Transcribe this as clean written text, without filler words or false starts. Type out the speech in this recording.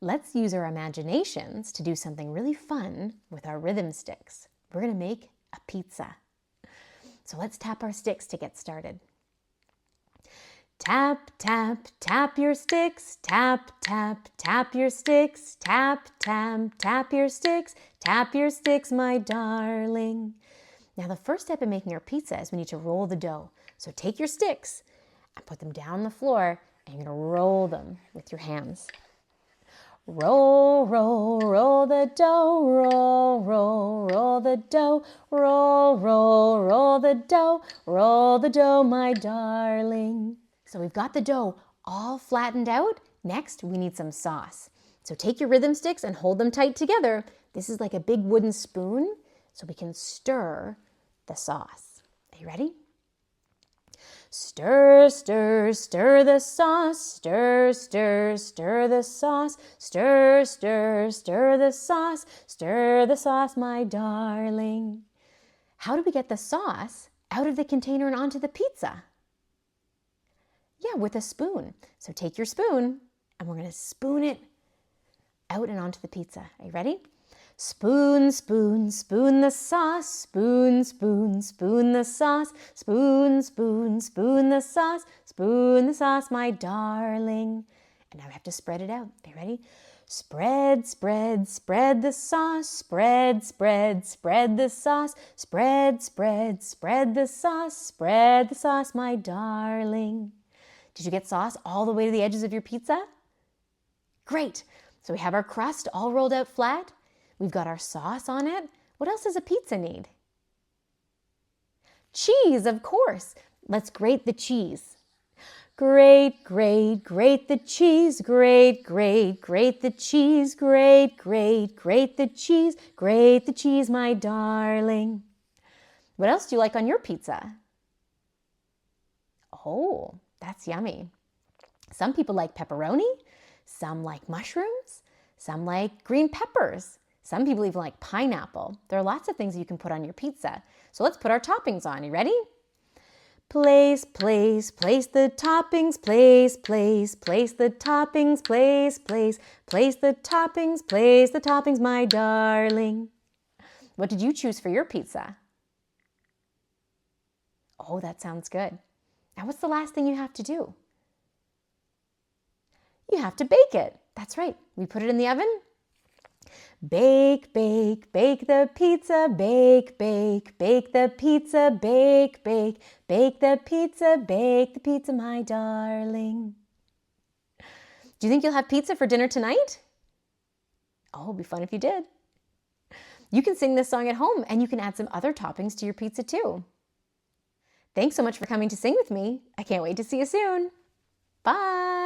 Let's use our imaginations to do something really fun with our rhythm sticks. We're going to make a pizza. So let's tap our sticks to get started. Tap, tap, tap your sticks. Tap, tap, tap your sticks. Tap, tap, tap your sticks. Tap your sticks, my darling. Now the first step in making our pizza is we need to roll the dough. So take your sticks and put them down on the floor, and you're going to roll them with your hands. Roll, roll, roll the dough, roll, roll, roll the dough, roll, roll, roll the dough, my darling. So we've got the dough all flattened out. Next, we need some sauce. So take your rhythm sticks and hold them tight together. This is like a big wooden spoon, so we can stir the sauce. Are you ready? Stir, stir, stir the sauce, stir, stir, stir the sauce, stir, stir, stir the sauce, my darling. How do we get the sauce out of the container and onto the pizza? Yeah, with a spoon. So take your spoon and we're going to spoon it out and onto the pizza. Are you ready? Spoon, spoon, spoon the sauce, spoon, spoon, spoon the sauce, spoon, spoon, spoon the sauce, my darling. And now we have to spread it out. Are you ready? Spread, spread, spread the sauce, spread, spread, spread the sauce, spread, spread, spread the sauce, my darling. Did you get sauce all the way to the edges of your pizza? Great. So we have our crust all rolled out flat. We've got our sauce on it. What else does a pizza need? Cheese, of course. Let's grate the cheese. Grate, grate, grate the cheese. Grate, grate, grate the cheese. Grate, grate, grate the cheese. Grate the cheese, my darling. What else do you like on your pizza? Oh, that's yummy. Some people like pepperoni. Some like mushrooms. Some like green peppers. Some people even like pineapple. There are lots of things you can put on your pizza. So let's put our toppings on. You ready? Place, place, place the toppings. Place, place, place the toppings. Place, place, place the toppings, my darling. What did you choose for your pizza? Oh, that sounds good. Now what's the last thing you have to do? You have to bake it. That's right. We put it in the oven. Bake, bake, bake the pizza, bake, bake, bake the pizza, bake, bake, bake the pizza, my darling. Do you think you'll have pizza for dinner tonight? Oh, it'd be fun if you did. You can sing this song at home and you can add some other toppings to your pizza too. Thanks so much for coming to sing with me. I can't wait to see you soon. Bye.